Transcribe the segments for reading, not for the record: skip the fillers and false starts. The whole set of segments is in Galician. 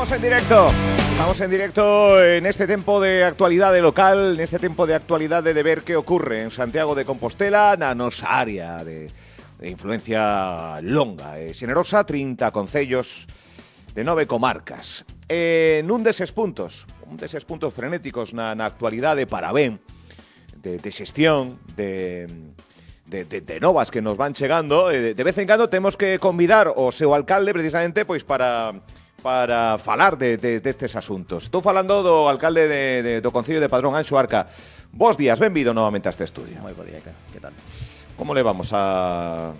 Estamos en directo en este tiempo de actualidad local, en este tiempo de actualidad de ver qué ocurre en Santiago de Compostela, na nosa área de influencia longa e xenerosa, 30 concellos de 9 comarcas. Nun deses puntos frenéticos na actualidade para ben, de xestión, de novas que nos van chegando, de vez en cando temos que convidar o seu alcalde precisamente pois para falar destes asuntos. Estou falando do alcalde do Concello de Padrón, Anxo Arca. Bos días, benvido novamente a este estudio. Moi bo día, que tal? Como levamos ao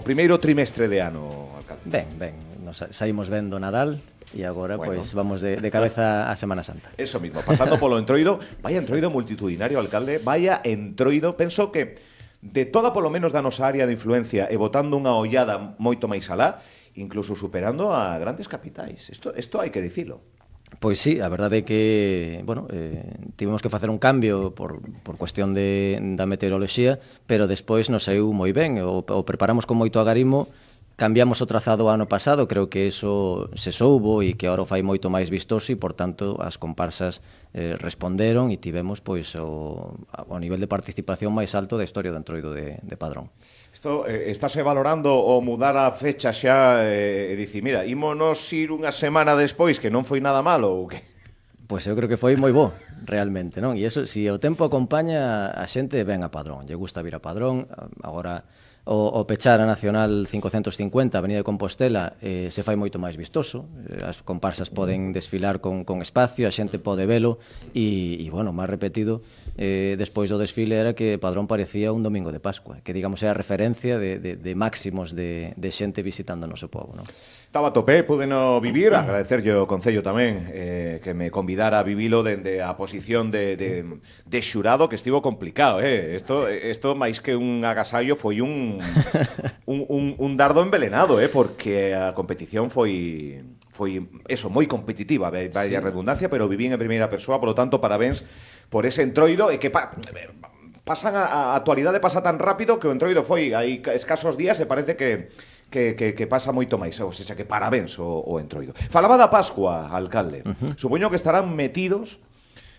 primeiro trimestre de ano, alcalde? Ben, nos saímos ben do Nadal e agora Bueno, pois vamos de cabeza a Semana Santa. Eso mismo, pasando polo entroido. Vaya entroido multitudinario, alcalde. Vaya entroido. Penso que de toda polo menos da nosa área de influencia e botando unha ollada moito máis alá, incluso superando a grandes capitais. Isto hai que dicilo. Pois sí, a verdade é que, bueno, tivemos que facer un cambio por cuestión da meteoroloxía, pero despois nos saiu moi ben, o preparamos con moito agarimo. Cambiamos o trazado ano pasado, creo que eso se soubo e que agora o fai moito máis vistoso e, por tanto, as comparsas responderon e tivemos pois o nivel de participación máis alto da historia do entroido de Padrón. Isto, estáse valorando o mudar a fecha xa e dicir, mira, ímonos ir unha semana despois que non foi nada malo ou que? Pois eu creo que foi moi bo, realmente, non? E iso, se o tempo acompaña, a xente ven a Padrón, lle gusta vir a Padrón. Agora o pechar a Nacional 550, Avenida de Compostela, se fai moito máis vistoso. As comparsas poden desfilar con espacio, a xente pode velo e bueno, máis repetido, despois do desfile era que Padrón parecía un domingo de Pascua, que digamos é a referencia de máximos de xente visitando o noso pobo, non? Estaba a tope, pudeno vivir, agradecerlle ao Concello tamén que me convidara a vivilo dende a posición de xurado, que estivo complicado, Isto máis que un agasallo foi un dardo envenenado, porque a competición foi eso, moi competitiva, vaya redundancia, pero vivín en primeira persoa, polo tanto, parabéns por ese entroido, e que pasan a actualidade pasa tan rápido que o entroido foi hai escasos días e parece que pasa moito máis, ou seja, que parabéns o entroido. Falaba da Pascua, alcalde. Supoño que estarán metidos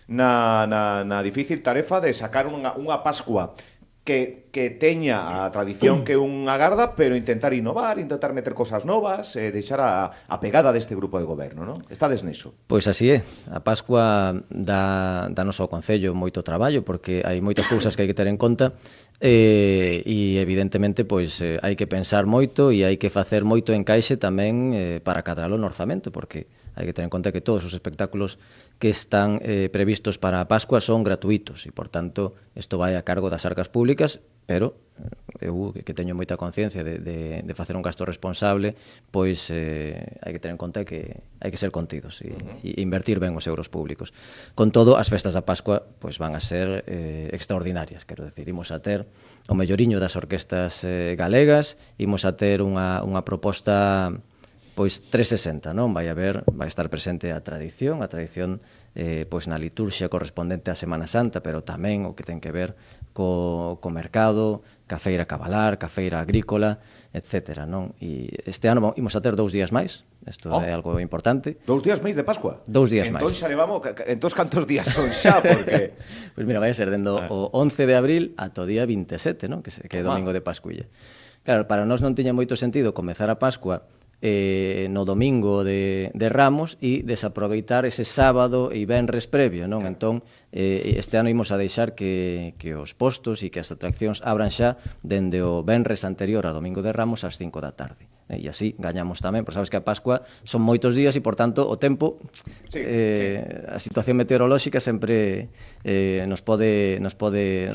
na difícil tarefa de sacar unha Pascua que teña a tradición que un agarda, pero intentar innovar, intentar meter cosas novas, deixar a pegada deste grupo de goberno, non? Estades niso? Pois así é. A Pascua dá noso Concello moito traballo, porque hai moitas cousas que hai que ter en conta, e evidentemente pois hai que pensar moito e hai que facer moito encaixe tamén para cadralo no orzamento, porque hai que ter en conta que todos os espectáculos que están previstos para a Pascua son gratuitos e, por tanto, isto vai a cargo das arcas públicas, pero eu, que teño moita conciencia de facer un gasto responsable, pois hai que ter en conta que hai que ser contidos e invertir ben os euros públicos. Con todo, as festas da Pascua pois van a ser extraordinarias, quero decir, imos a ter o melloriño das orquestas galegas, imos a ter unha proposta pois 360, non? Vai estar presente a tradición pois na liturxia correspondente á Semana Santa, pero tamén o que ten que ver co mercado, ca feira cabalar, ca feira agrícola, etcétera, non? E este ano imos a ter 2 días máis, isto é algo importante. 2 días máis de Pascua? 2 días máis. Entón xa levamos, cantos días son xa, porque... Pois mira, vai a ser dendo o 11 de abril ata o día 27, non? Que é domingo de Pascuilla. Claro, para nós non tiña moito sentido comezar a Pascua no domingo de Ramos e desaproveitar ese sábado e venres previo, non? Entón, este ano imos a deixar que os postos e que as atraccións abran xa dende o venres anterior a domingo de Ramos ás 5 da tarde. E así gañamos tamén, porque sabes que a Pascua son moitos días e, por tanto, o tempo, a situación meteorolóxica sempre nos pode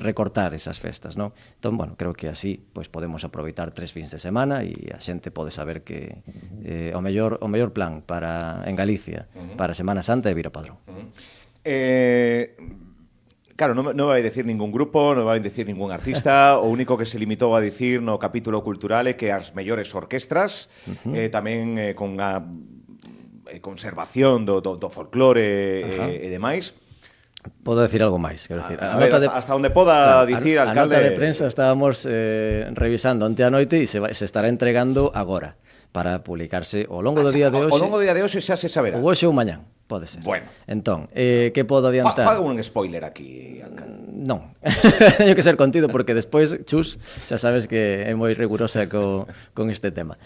recortar esas festas, non? Entón, bueno, creo que así pois podemos aproveitar 3 fins de semana e a xente pode saber que o mellor plan en Galicia para a Semana Santa é vir a Padrón. Claro, non vai dicir ningún grupo, non vai dicir ningún artista, o único que se limitou a dicir no capítulo cultural é que as mellores orquestras, tamén con a conservación do folclore e demais. Podo decir algo máis, quero decir. Hasta onde poda dicir, alcalde... A nota de prensa estábamos revisando ante a noite e se estará entregando agora. para publicarse ao longo do día de hoxe. Ao longo do día de hoxe xa se saberá. Ou hoxe ou mañán, pode ser. Bueno. Entón, que podo adiantar? Faga un spoiler aquí, alcalde. Non, teño que ser contido porque despois, Chus, xa sabes que é moi rigurosa con este tema.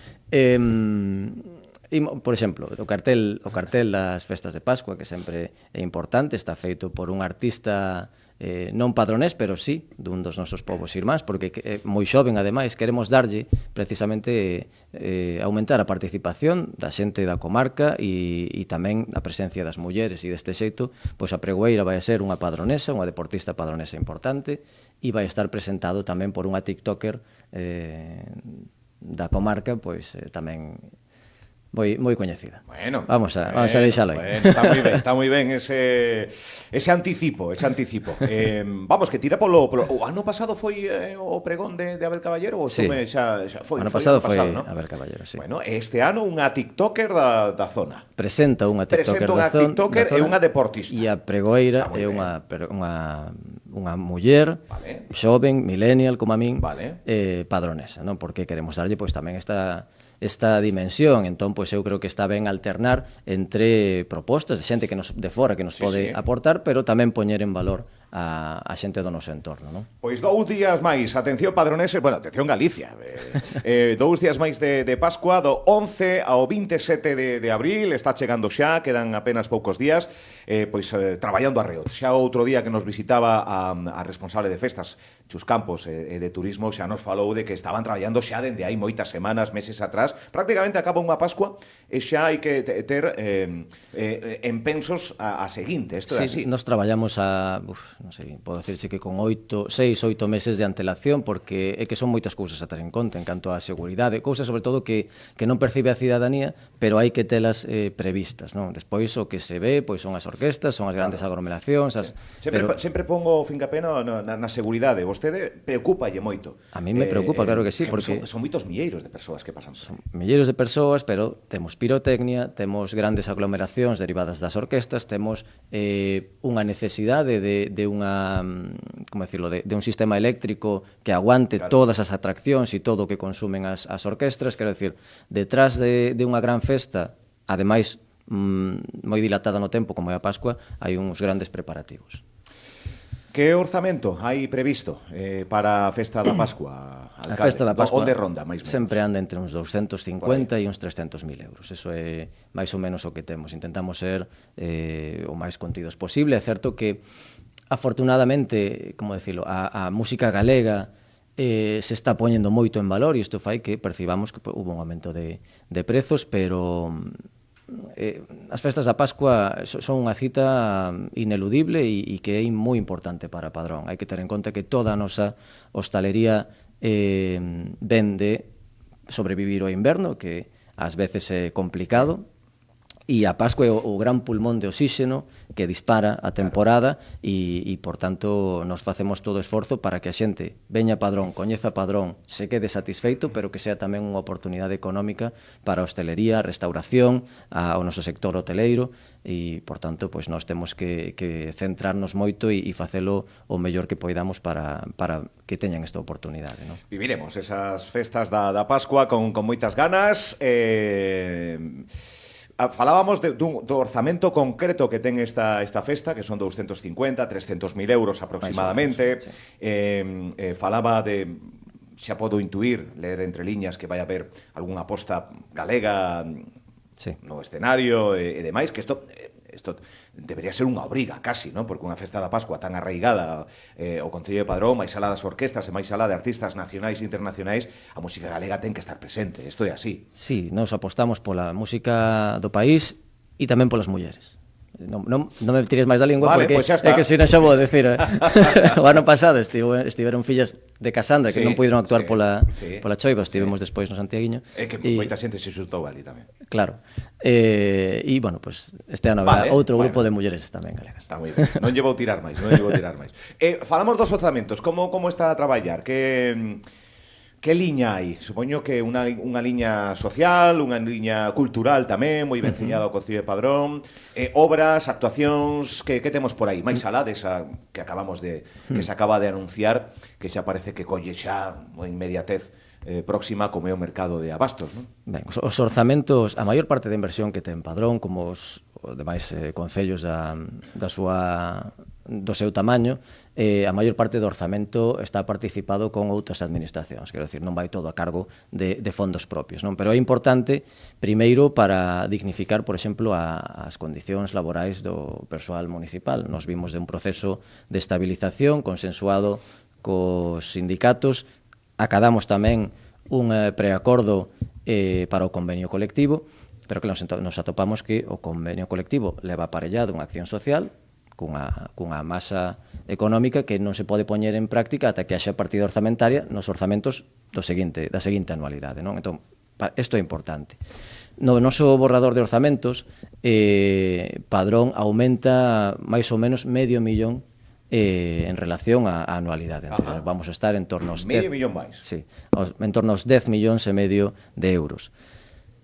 Por exemplo, o cartel das festas de Pascua, que sempre é importante, está feito por un artista non padronés, pero sí dun dos nosos povos irmáns, porque é moi xoven, ademais, queremos darlle precisamente aumentar a participación da xente da comarca e tamén a presencia das mulleres, e deste xeito, pois a pregoeira vai ser unha padronesa, unha deportista padronesa importante, e vai estar presentado tamén por unha tiktoker da comarca, pois tamén moi coñecida. Bueno, vamos a deixalo aí. Bueno, está moi ben ese anticipo. Vamos, que tira polo... O ano pasado foi o pregón de Abel Caballero, ou sí. xa foi? O ano pasado foi ¿no? Abel Caballero, sí. Bueno, este ano unha tiktoker da zona. Presenta unha tiktoker da zona e unha deportista. E a pregoeira é unha muller, vale, xoven, millennial, como a min, vale, padronesa, non? Porque queremos darlle pois tamén esta dimensión. Entón, pois eu creo que está ben alternar entre propostas de xente de fora que nos pode aportar, pero tamén poñer en valor a xente do noso entorno, non? Pois 2 días máis, atención padronese, bueno, atención Galicia, 2 días máis de Pascua, do 11 ao 27 de abril, está chegando xa, quedan apenas poucos días, pois traballando arreo. Xa outro día que nos visitaba a responsable de festas, Chus Campos, e de turismo, xa nos falou de que estaban traballando xa dende hai moitas semanas, meses atrás, prácticamente acaba unha Pascua e xa hai que ter en pensos a seguinte, isto é así. Nos traballamos non sei, podo dicirse que con 6, 8 meses de antelación, porque é que son moitas cousas a ter en conta en canto á seguridade, cousas sobre todo que non percibe a cidadanía, pero hai que telas previstas, non? Despois o que se ve pois son as orquestas, son as grandes aglomeracións, sempre pongo fincapé na seguridade. Vostede preocúpalle moito. A mí me preocupa, claro que sí, porque son moitos milleiros de persoas que pasan. Son milleiros de persoas, pero temos pirotecnia, temos grandes aglomeracións derivadas das orquestas, temos unha necesidade de unha, como decirlo, de un sistema eléctrico que aguante todas as atraccións e todo o que consumen as orquestras. Quero decir, detrás de unha gran festa, ademais moi dilatada no tempo como é a Pascua, hai uns grandes preparativos. Que orzamento hai previsto para a festa da Pascua, alcalde? A festa da Pascua onde ronda, máis menos? Sempre anda entre uns 250 e uns 300.000 euros. Eso é máis ou menos o que temos. Intentamos ser o máis contidos posible. É certo que, afortunadamente, como decirlo, a música galega se está poñendo moito en valor, e isto fai que percibamos que hubo un aumento de prezos, pero as festas da Pascua son unha cita ineludible e que é moi importante para Padrón. Hai que ter en conta que toda a nosa hostalería ven de sobrevivir o inverno, que ás veces é complicado, e a Pascua é o gran pulmón de oxíxeno que dispara a temporada e, por tanto, nos facemos todo o esforzo para que a xente veña a Padrón, coñeza Padrón, se quede satisfeito, pero que sea tamén unha oportunidade económica para a hostelería, a restauración, ao noso sector hoteleiro, e, por tanto, pois nós temos que centrarnos moito e facelo o mellor que poidamos para que teñan esta oportunidade, non? Viviremos esas festas da Pascua con moitas ganas. Falábamos do orzamento concreto que ten esta festa, que son 250, 300.000 euros aproximadamente. Falaba de, xa podo intuir, ler entre liñas, que vai haber algunha aposta galega no escenario e demais, que isto debería ser unha obriga, casi, non? Porque unha festa da Pascua tan arraigada o Concello de Padrón, máis alá das orquestas e máis alá de artistas nacionais e internacionais, a música galega ten que estar presente, isto é así. Sí, nos apostamos pola música do país e tamén polas mulleres. Non me tires máis da lingua, vale, porque pues é que se non xa vou decir. O ano pasado estiveron fillas de Casandra que non puderon actuar pola choiva, estivemos despois no Santiaguiño. É que moita xente se xuntou ali tamén. Claro. E, bueno, pues este ano habrá outro grupo de mulleres tamén galegas. Está moi ben. Non lle vou tirar máis. Falamos dos orzamentos. Como está a traballar? Que liña hai? Supoño que unha liña social, unha liña cultural tamén, moi ben ceñada ao Concello de Padrón, obras, actuacións, que temos por aí? Máis alá desa que acabamos que se acaba de anunciar, que xa parece que colle xa, moi inmediatez, próxima como é o mercado de abastos, non? Ben, os orzamentos, a maior parte da inversión que ten Padrón, como os demais concellos do seu tamaño, a maior parte do orzamento está participado con outras administracións, quero dicir, non vai todo a cargo de fondos propios, non? Pero é importante, primeiro, para dignificar, por exemplo, as condicións laborais do persoal municipal. Nos vimos de un proceso de estabilización consensuado cos sindicatos, acadamos tamén un preacordo para o convenio colectivo, pero que nos atopamos que o convenio colectivo leva aparellado unha acción social cunha masa económica que non se pode poñer en práctica ata que haxa partida orzamentaria nos orzamentos da seguinte anualidade, non? Entón, isto é importante. No noso borrador de orzamentos, Padrón aumenta máis ou menos $500,000 en relación á anualidade. Entón, vamos a estar en torno aos medio millón máis. Sí, en torno aos 10,5 millóns de euros.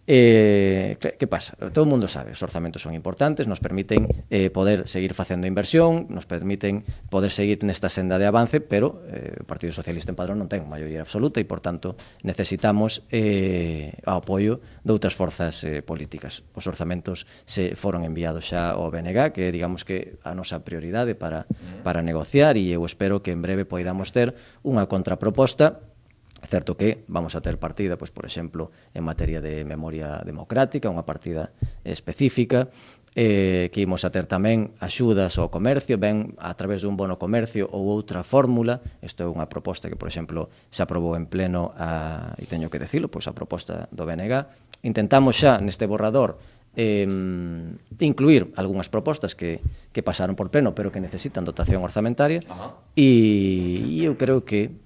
Que pasa? Todo o mundo sabe, os orzamentos son importantes, nos permiten poder seguir facendo inversión, nos permiten poder seguir nesta senda de avance, pero o Partido Socialista en Padrón non ten maioría absoluta e, por tanto, necesitamos o apoio de outras forzas políticas. Os orzamentos se foron enviados xa ao BNG, que digamos que a nosa prioridade para negociar, e eu espero que en breve poidamos ter unha contraproposta. Certo que vamos a ter partida, pois, por exemplo, en materia de memoria democrática, unha partida específica, que imos a ter tamén axudas ao comercio, ben a través dun bono comercio ou outra fórmula. Isto é unha proposta que, por exemplo, se aprobou en pleno, e teño que decirlo, pois a proposta do BNG. Intentamos xa neste borrador incluir algunhas propostas que pasaron por pleno, pero que necesitan dotación orzamentaria, e eu creo que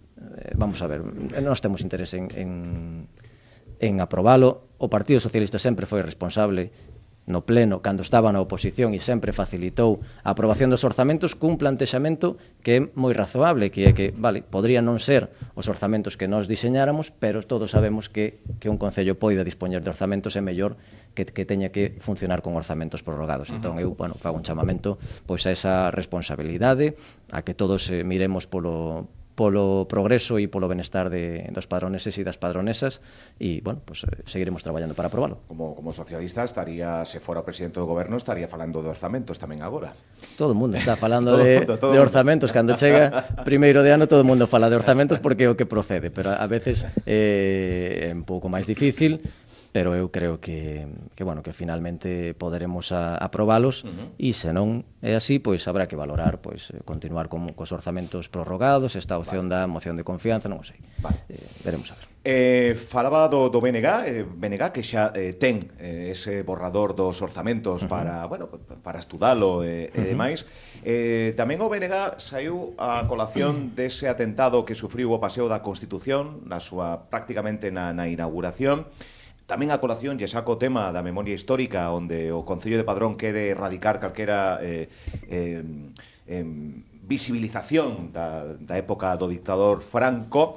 vamos a ver, nós temos interese en aprobalo. O Partido Socialista sempre foi responsable no pleno, cando estaba na oposición, e sempre facilitou a aprobación dos orzamentos cun plantexamento que é moi razoable, que é que, vale, podría non ser os orzamentos que nós diseñáramos, pero todos sabemos que un concello poida dispoñer de orzamentos é mellor que teña que funcionar con orzamentos prorrogados. Entón, eu, fago un chamamento pois a esa responsabilidade, a que todos miremos polo progreso e polo benestar dos padroneses e das padronesas, e, seguiremos traballando para aprobalo. Como socialista se fora o presidente do goberno, estaría falando de orzamentos tamén agora. Todo o mundo está falando de orzamentos. Cando chega primeiro de ano, todo o mundo fala de orzamentos porque é o que procede, pero a veces é un pouco máis difícil, pero eu creo que finalmente poderemos aprobalos, e se non é así, pois habrá que valorar continuar cos orzamentos prorrogados, esta opción da moción de confianza, non o sei. Veremos a ver. Falaba do BNG que xa ten ese borrador dos orzamentos para estudalo e demais. Tamén o BNG saiu a colación dese atentado que sufriu o Paseo da Constitución prácticamente na inauguración. Tamén a colación lle saco o tema da memoria histórica, onde o Concello de Padrón quere erradicar calquera visibilización da época do dictador Franco.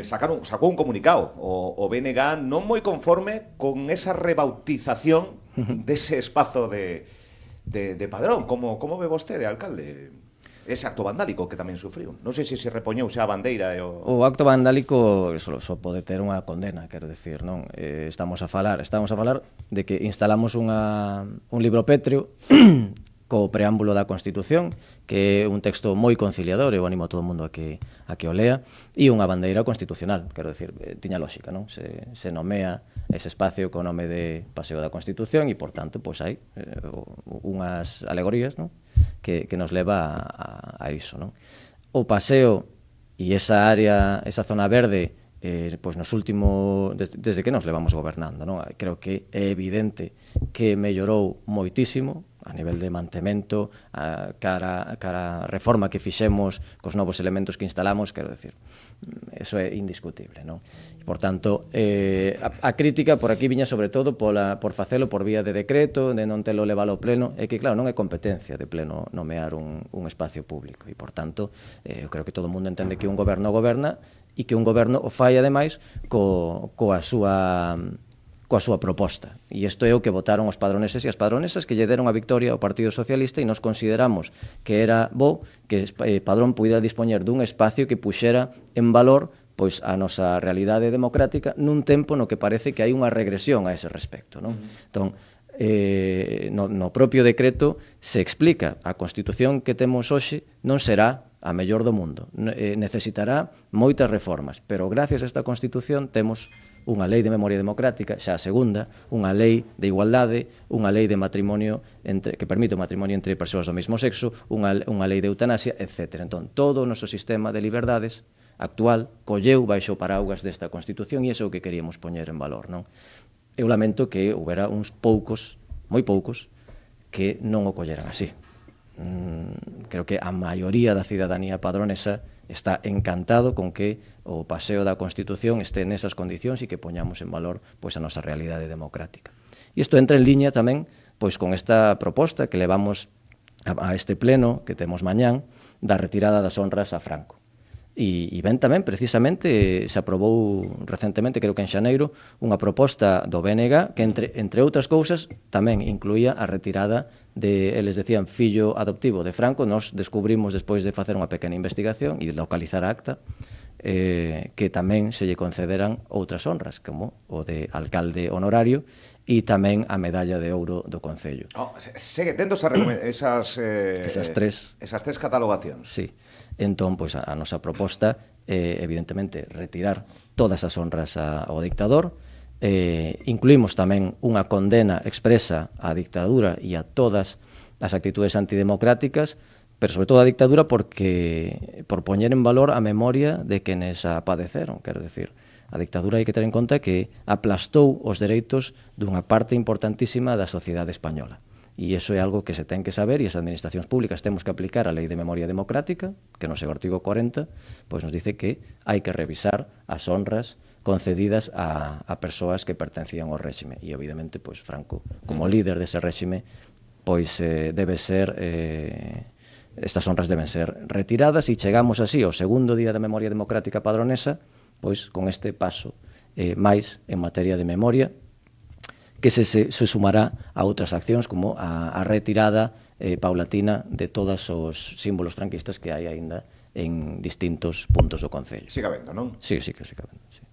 Sacou un comunicado o BNG non moi conforme con esa rebautización dese espazo de Padrón. Como ve vostede, alcalde? Ese acto vandálico que tamén sufriu. Non sei se repoñeu xa a bandeira. O acto vandálico só pode ter unha condena, quero decir, non? Estamos a falar de que instalamos un libro pétreo co preámbulo da Constitución, que é un texto moi conciliador, eu animo a todo o mundo a que o lea, e unha bandeira constitucional, quero decir, tiña lógica, non? Se nomea ese espacio co nome de Paseo da Constitución, e, por tanto, pois hai unhas alegorías, non? Que nos leva a iso, non? O paseo e esa área, esa zona verde, pois nos últimos, desde que nos levamos gobernando, non? Creo que é evidente que mellorou moitísimo a nivel de mantemento, cara a reforma que fixemos cos novos elementos que instalamos, quero decir, eso é indiscutible, non? Por tanto, a crítica por aquí viña sobre todo por facelo por vía de decreto, de non telo levalo ao pleno, é que, claro, non é competencia de pleno nomear un espacio público, e, por tanto, eu creo que todo o mundo entende que un goberno goberna, e que un goberno o fai, ademais, coa súa proposta. E isto é o que votaron os padroneses e as padronesas, que lle deron a victoria ao Partido Socialista, e nos consideramos que era bo que Padrón puidera dispoñer dun espacio que puxera en valor pois a nosa realidade democrática nun tempo no que parece que hai unha regresión a ese respecto, non? Entón, no propio decreto se explica a Constitución que temos hoxe non será a mellor do mundo, necesitará moitas reformas, pero gracias a esta Constitución temos unha lei de memoria democrática, xa a segunda, unha lei de igualdade, unha lei de matrimonio que permite o matrimonio entre persoas do mesmo sexo, unha lei de eutanasia, etc. Entón, todo o noso sistema de liberdades actual colleu baixo o paraugas desta Constitución e iso é o que queríamos poñer en valor, non? Eu lamento que houbera uns poucos, moi poucos, que non o colleran así. Creo que a maioría da cidadanía padronesa está encantado con que o paseo da Constitución este nesas condicións e que poñamos en valor pois a nosa realidade democrática. E isto entra en liña tamén pois con esta proposta que levamos a este pleno que temos mañán da retirada das honras a Franco. E ben tamén, precisamente, se aprobou recentemente, creo que en xaneiro, unha proposta do BNG que, entre outras cousas, tamén incluía a retirada de, eles decían, fillo adoptivo de Franco. Nos descubrimos, despois de facer unha pequena investigación e de localizar a acta, que tamén se lle concederan outras honras, como o de alcalde honorario e tamén a medalla de ouro do Concello. Segue tendo esas tres catalogacións. Sí. Entón, pois, a nosa proposta é, evidentemente, retirar todas as honras ao dictador. Incluímos tamén unha condena expresa á dictadura e a todas as actitudes antidemocráticas, pero sobre todo a dictadura por poñer en valor a memoria de quenes a padeceron. Quero decir, a dictadura hai que ter en conta que aplastou os dereitos dunha parte importantísima da sociedade española. E iso é algo que se ten que saber e as administracións públicas temos que aplicar a Lei de Memoria Democrática, que no seu artigo 40 pois nos dice que hai que revisar as honras concedidas a persoas que pertencían ao réxime. E, evidentemente, pois Franco, como líder dese réxime, pois debe ser... estas honras deben ser retiradas e chegamos así ao segundo Día da Memoria Democrática Padronesa, pois con este paso máis en materia de memoria, que se sumará a outras accións como a retirada paulatina de todos os símbolos franquistas que hai aínda en distintos puntos do Concello. Siga habendo, non? Sí, que siga habendo, sí.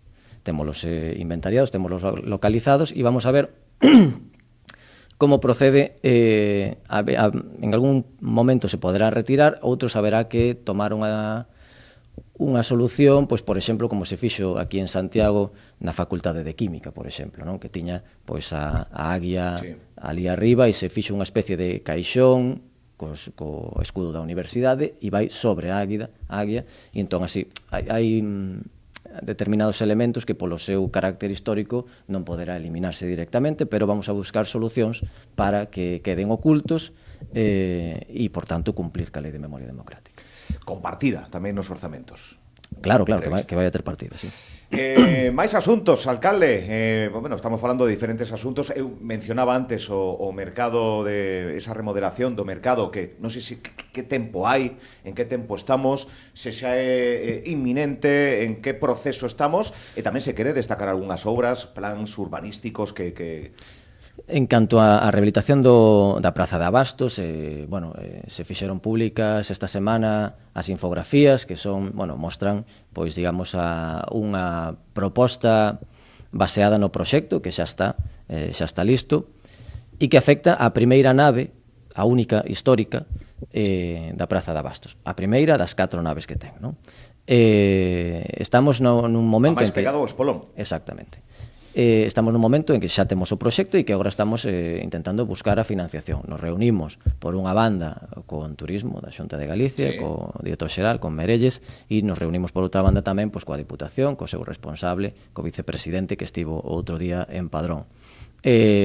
Témolos inventariados, témolos localizados e vamos a ver como procede. En algún momento se poderá retirar, outros haberá que tomar unha solución, pois, por exemplo, como se fixo aquí en Santiago na Facultade de Química, por exemplo, non? Que tiña pois a águia ali arriba e se fixo unha especie de caixón co escudo da universidade e vai sobre a águia e entón así hai determinados elementos que polo seu carácter histórico non poderá eliminarse directamente, pero vamos a buscar solucións para que queden ocultos e, por tanto, cumplir ca Lei de Memoria Democrática. Compartida tamén nos orzamentos. Claro, que vai a ter partida, sí. Máis asuntos, alcalde. Bueno, estamos falando de diferentes asuntos. Eu mencionaba antes o mercado, de esa remodelación do mercado, que non sei se que tempo hai, en que tempo estamos, se xa é inminente, en que proceso estamos, e tamén se quere destacar algunhas obras, plans urbanísticos que... En canto á rehabilitación da Praza de Abastos, se fixeron públicas esta semana as infografías que son, mostran, pois, digamos, unha proposta baseada no proxecto que xa está listo e que afecta a primeira nave, a única histórica da Praza de Abastos, a primeira das 4 naves que ten, non? Estamos nun momento en que... pegado ao espolón. Exactamente. Estamos nun momento en que xa temos o proxecto e que agora estamos intentando buscar a financiación. Nos reunimos por unha banda con Turismo da Xunta de Galicia, co director xeral, con Merelles, e nos reunimos por outra banda tamén coa Diputación, co seu responsable, co vicepresidente que estivo outro día en Padrón.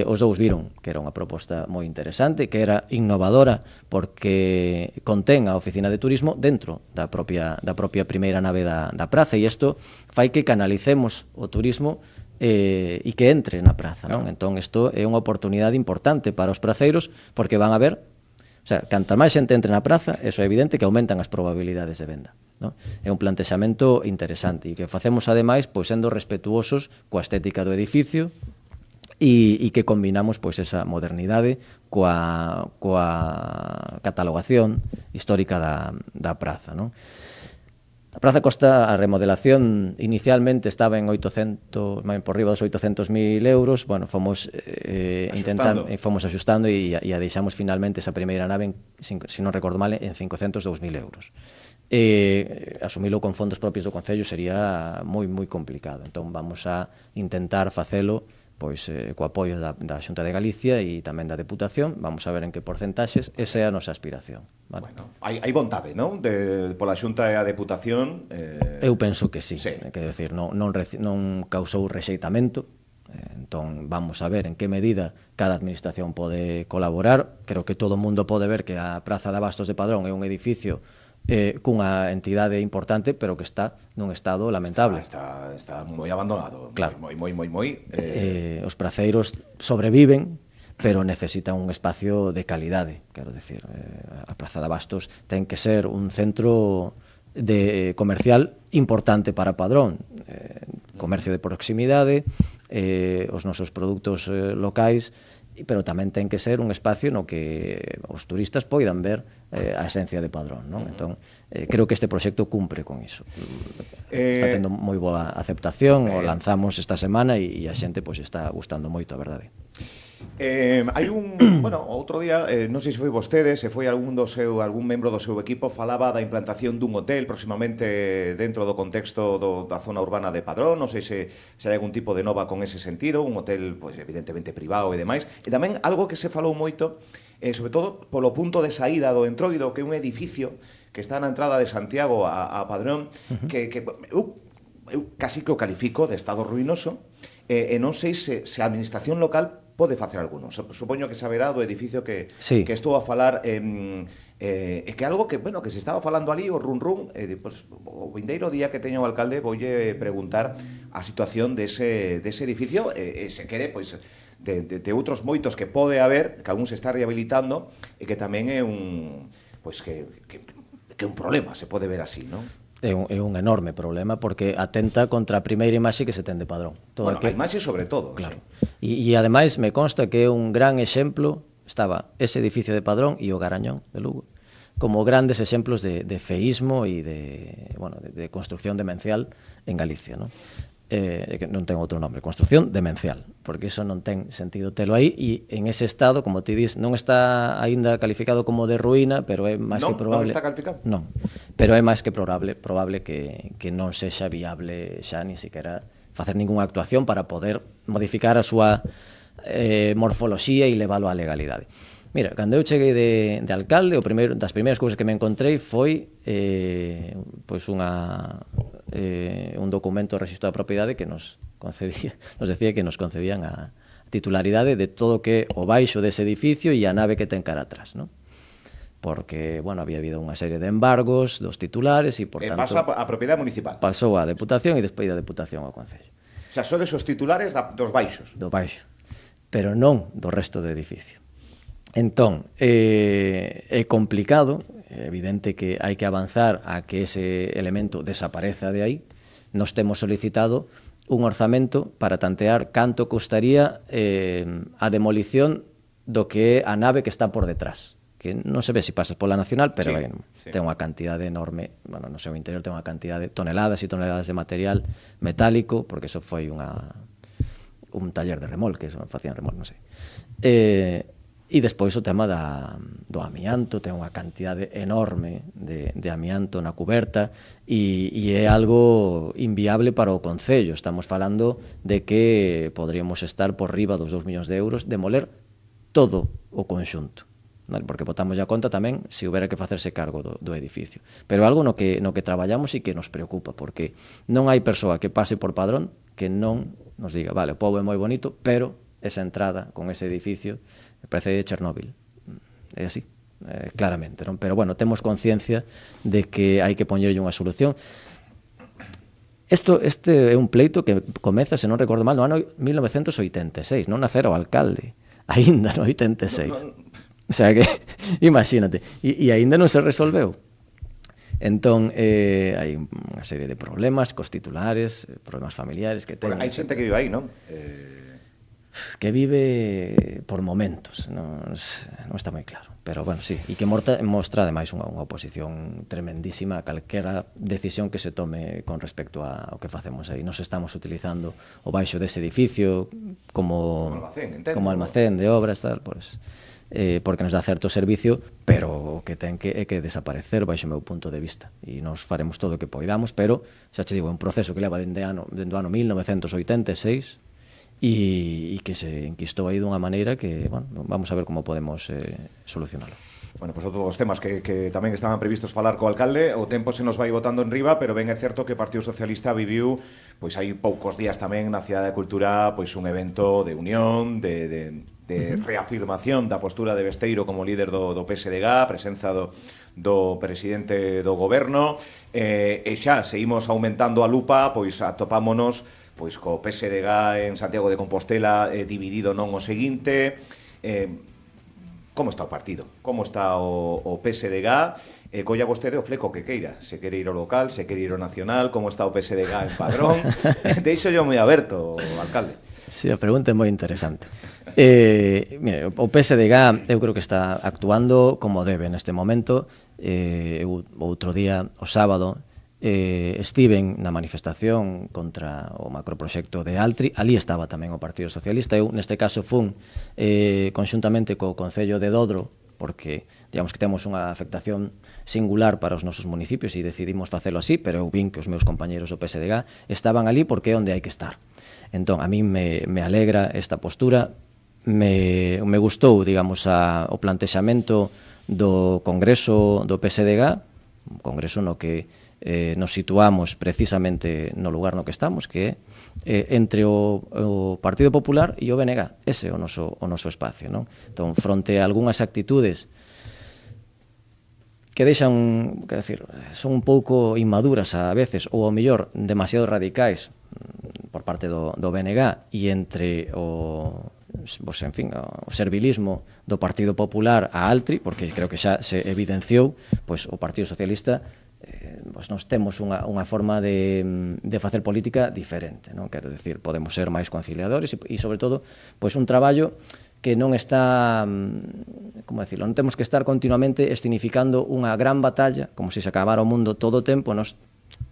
Os dous viron que era unha proposta moi interesante, que era innovadora porque contén a oficina de turismo dentro da propia primeira nave da praza, e isto fai que canalicemos o turismo e que entre na praza, non? Entón, isto é unha oportunidade importante para os praceiros porque van a ver, canta máis xente entre na praza, iso é evidente que aumentan as probabilidades de venda, non? É un plantexamento interesante e que facemos, ademais, pois sendo respetuosos coa estética do edificio e que combinamos pois esa modernidade coa catalogación histórica da praza, non? A Praza Costa, a remodelación inicialmente estaba en 800, por riba dos 800.000 euros. Bueno, fomos intentando, fomos axustando e a deixamos finalmente esa primeira nave, se non recordo mal, en 502.000 euros. Asumilo con fondos propios do Concello sería moi complicado. Entón vamos a intentar facelo pois co apoio da Xunta de Galicia e tamén da Deputación. Vamos a ver en que porcentaxes. Esa é a nosa aspiración, vale? Bueno, hai vontade, non? Pola Xunta e a Deputación. Eu penso que sí. Sí. Quer decir, non causou rexeitamento. Entón vamos a ver en que medida cada administración pode colaborar. Creo que todo o mundo pode ver que a Praza de Abastos de Padrón é un edificio cunha entidade importante, pero que está nun estado lamentable. Está moi abandonado. Claro. Moi. Os praceiros sobreviven, pero necesitan un espacio de calidade. Quero decir, a Praza de Abastos ten que ser un centro comercial importante para Padrón. Comercio de proximidade, os nosos produtos locais, pero tamén ten que ser un espacio no que os turistas poidan ver a esencia de Padrón, non? Entón, creo que este proxecto cumpre con iso. Está tendo moi boa aceptación, o lanzamos esta semana e a xente pois está gustando moito, a verdade. Hai outro día, non sei se foi vostede, se foi algún membro do seu equipo, falaba da implantación dun hotel próximamente dentro do contexto da zona urbana de Padrón. Non sei se hai algún tipo de nova con ese sentido, un hotel, pois, evidentemente privado e demais. E tamén algo que se falou moito, sobre todo polo punto de saída do Entroido, que é un edificio que está na entrada de Santiago a Padrón, que eu casi que o califico de estado ruinoso, e non sei se a administración local pode facer alguno. Supoño que saberá do edificio que estou a falar, e que algo que se estaba falando ali, o run, o vindeiro día que teño o alcalde voulle preguntar a situación dese edificio, e se quere, pois, de outros moitos que pode haber, que algún se está rehabilitando, e que tamén é un problema, se pode ver así, non? É un enorme problema porque atenta contra a primeira imaxe que se ten de Padrón. A imaxe sobre todo. Claro. E ademais me consta que é un gran exemplo, estaba ese edificio de Padrón e o Garañón de Lugo, como grandes exemplos de feísmo e de construcción demencial en Galicia, non? Que non ten outro nome, construcción demencial, porque iso non ten sentido telo aí, e en ese estado, como ti dis, non está aínda calificado como de ruína, pero é máis que probable. Non está calificado? Non, pero é máis que probable que non sexa viable xa ni siquiera facer ningunha actuación para poder modificar a súa morfoloxía e leválo á legalidade. Mira, cando eu cheguei de alcalde, das primeiras cousas que me encontrei foi un documento de registro da propiedade que nos decía que nos concedían a titularidade de todo o que o baixo dese edificio e a nave que ten cara atrás, non? Porque, había habido unha serie de embargos dos titulares e, por tanto... Pasa a propiedade municipal. Pasou a Deputación e despois da Deputación ao Concello. O sea, sodes os titulares dos baixos. Do baixo, pero non do resto do edificio. Entón, é complicado, é evidente que hai que avanzar a que ese elemento desapareza de aí. Nos temos solicitado un orzamento para tantear canto custaría a demolición do que é a nave que está por detrás, que non se ve se pasas pola Nacional, pero ten unha cantidade enorme, no seu interior ten unha cantidade de toneladas e toneladas de material metálico, porque eso foi un taller de remolques, facían remolques, non sei. E despois o tema do amianto, ten unha cantidade enorme de amianto na cuberta e é algo inviable para o Concello. Estamos falando de que podríamos estar por riba dos 2 millóns de euros demoler todo o conxunto, porque botamos a conta tamén se houbera que facerse cargo do edificio. Pero algo no que traballamos e que nos preocupa, porque non hai persoa que pase por Padrón que non nos diga, vale, o pobo é moi bonito, pero esa entrada con ese edificio parece Chernóbil. É así, claramente, non? Pero, temos conciencia de que hai que poñerlle unha solución. Este é un pleito que comeza, se non recordo mal, no ano 1986, non nacera o alcalde, aínda no 86. O sea que, imagínate, e aínda non se resolveu. Entón, hai unha serie de problemas cos titulares, problemas familiares que teñen. Hai xente que vive aí, non? que vive por momentos, non está moi claro. Pero, bueno, sí, e que mostra, ademais, unha oposición tremendísima a calquera decisión que se tome con respecto ao que facemos aí. Nos estamos utilizando o baixo dese edificio como almacén de obras, tal, pues, porque nos dá certo servicio, pero o que ten é que desaparecer baixo o meu punto de vista. E nos faremos todo o que poidamos, pero, xa che digo, é un proceso que leva dende o ano 1986, e que se enquistou aí dunha maneira que, bueno, vamos a ver como podemos solucionalo. Bueno, pues outro dos temas que tamén estaban previstos falar co alcalde, o tempo se nos vai botando en riba, pero ben é certo que o Partido Socialista viviu, pois hai poucos días tamén na Cidade da Cultura, pois un evento de unión, de reafirmación da postura de Besteiro como líder do PSDG, presenza do presidente do goberno, e xa seguimos aumentando a lupa, pois atopámonos pois co PSDG en Santiago de Compostela dividido non o seguinte. Como está o partido? Como está o PSDG? Colla vostede o fleco que queira. Se quere ir ao local, se quere ir ao nacional, como está o PSDG en Padrón? Deixo yo moi aberto, alcalde. Sí, a pregunta é moi interesante. Mire, o PSDG eu creo que está actuando como debe neste momento. Outro día, o sábado, estiven na manifestación contra o macroproxecto de Altri. Ali estaba tamén o Partido Socialista. Eu, neste caso, fun conxuntamente co Concello de Dodro, porque, digamos que temos unha afectación singular para os nosos municipios e decidimos facelo así, pero eu vin que os meus compañeros do PSDG estaban ali porque é onde hai que estar. Entón, a mí me alegra esta postura. Me gustou, digamos, o plantexamento do Congreso do PSDG, un congreso no que nos situamos precisamente no lugar no que estamos, que é entre o Partido Popular e o BNG. Ese é o noso espacio, non? Entón, fronte a algunhas actitudes que deixan, quer decir, son un pouco inmaduras a veces, ou ao mellor demasiado radicais por parte do BNG, e entre o servilismo do Partido Popular a Altri, porque creo que xa se evidenciou, pois o Partido Socialista nos temos unha forma de facer política diferente, non? Quero decir, podemos ser máis conciliadores e sobre todo, pois un traballo que non está, como decirlo, non temos que estar continuamente escenificando unha gran batalla, como se acabara o mundo todo o tempo. Nos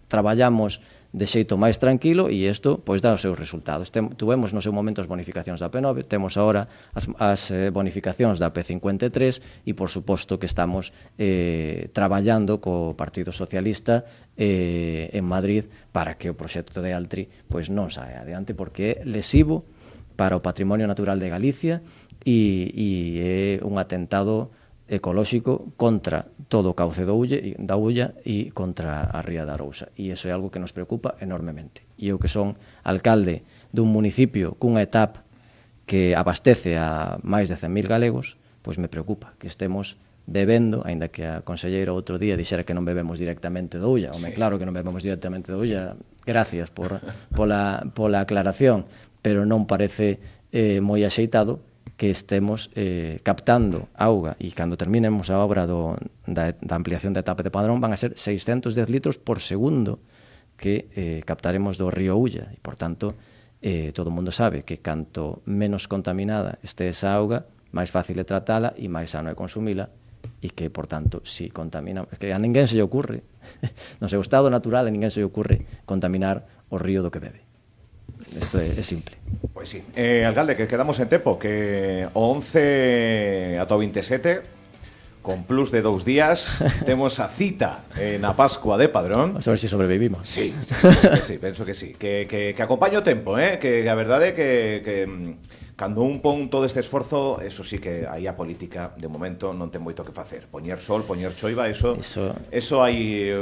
traballamos de xeito máis tranquilo e isto pois dá os seus resultados. Tuvemos no seu momento as bonificacións da P9, temos agora as bonificacións da P53 e, por suposto, que estamos traballando co Partido Socialista en Madrid para que o proxecto de Altri pois non saia adiante, porque é lesivo para o patrimonio natural de Galicia e é un atentado ecolóxico contra todo o cauce da Ulla e contra a ría da Arousa, e iso é algo que nos preocupa enormemente. E eu, que son alcalde dun municipio cunha etapa que abastece a máis de 100.000 galegos, pois me preocupa que estemos bebendo, aínda que a conselleira outro día dixera que non bebemos directamente do Ulla. Home, claro que non bebemos directamente do Ulla, gracias pola aclaración, pero non parece moi axeitado que estemos captando auga, e cando terminemos a obra da ampliación da etapa de Padrón van a ser 610 litros por segundo que captaremos do río Ulla, e, por tanto, todo o mundo sabe que canto menos contaminada este esa auga, máis fácil é tratala e máis sano é consumila, e que, por tanto, si contamina, que a ninguén se lle ocurre, no seu estado natural, a ninguén se lle ocurre contaminar o río do que bebe. Isto é simple. Pois sí. Alcalde, que quedamos en tempo, que o 11 ata o 27, con plus de 2 días, temos a cita na Pascua de Padrón. Vamos a ver se sobrevivimos. Sí, penso que sí. Que acompaño o tempo, que a verdade é que cando un pon todo este esforzo, eso sí que aí a política, de momento, non ten moito que facer. Poñer sol, poñer choiva, eso hai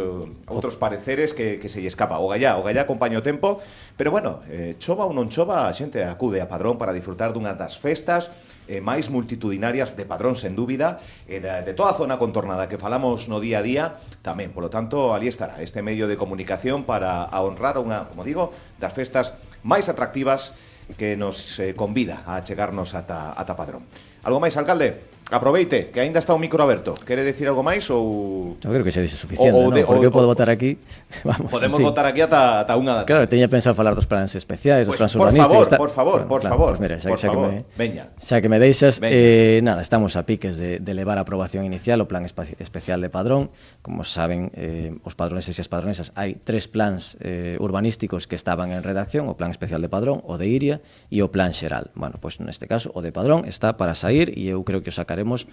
outros pareceres que se lle escapa. O gallá acompaña o tempo, pero bueno, chova ou non chova, a xente acude a Padrón para disfrutar dunha das festas máis multitudinarias de Padrón, sen dúbida, de toda a zona contornada que falamos no día a día tamén. Por lo tanto, ali estará este medio de comunicación para honrar unha, como digo, das festas máis atractivas que nos convida a chegarnos ata Padrón. Algo máis, alcalde? Aproveite, que aínda está o micro aberto. Quere decir algo máis ou... Eu creo que xa dixe suficiente, non? Porque eu podo votar aquí... Vamos, podemos votar aquí ata unha da tarde. Claro, teña pensado falar dos plans especiais, dos plans por urbanísticos... favor, por favor. Pues mira, por favor. Veña. Xa que me deixas, nada, estamos a piques de levar a aprobación inicial o plan especial de Padrón. Como saben, os padroneses e as padronesas, hai 3 plans urbanísticos que estaban en redacción, o plan especial de Padrón, o de Iria e o plan xeral. Bueno, pois neste caso, o de Padrón está para sair e eu creo que o sacaremos.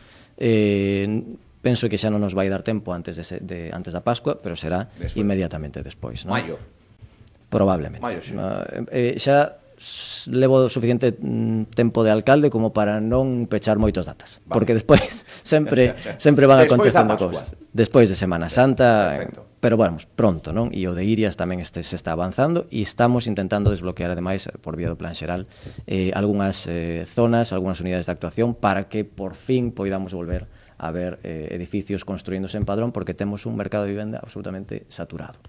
Penso que xa non nos vai dar tempo antes da Pascua, pero será inmediatamente despois, non? Maio. Probablemente. Maio, sí. Xa levo suficiente tempo de alcalde como para non pechar moitas datas, porque despois sempre van acontecendo cousas. Despois de Semana Santa, pero vamos, pronto, non? E o de Irias tamén se está avanzando e estamos intentando desbloquear ademais por vía do plan xeral algunhas zonas, algunhas unidades de actuación para que por fin poidamos volver a ver edificios construíndose en Padrón, porque temos un mercado de vivenda absolutamente saturado.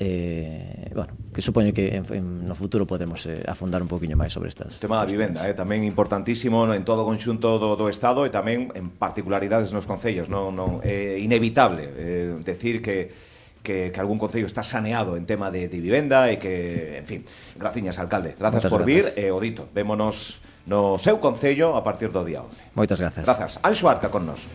Bueno, que supoño que no futuro podemos afondar un poquinho máis sobre estas. O tema da vivenda, tamén importantísimo en todo o conxunto do Estado e tamén en particularidades nos concellos. Non é inevitable decir que algún concello está saneado en tema de vivenda e que, en fin, graciñas, alcalde. Grazas por vir e o dito. Vémonos no seu concello a partir do día 11. Moitas grazas. Grazas. Anxo Arca con nos.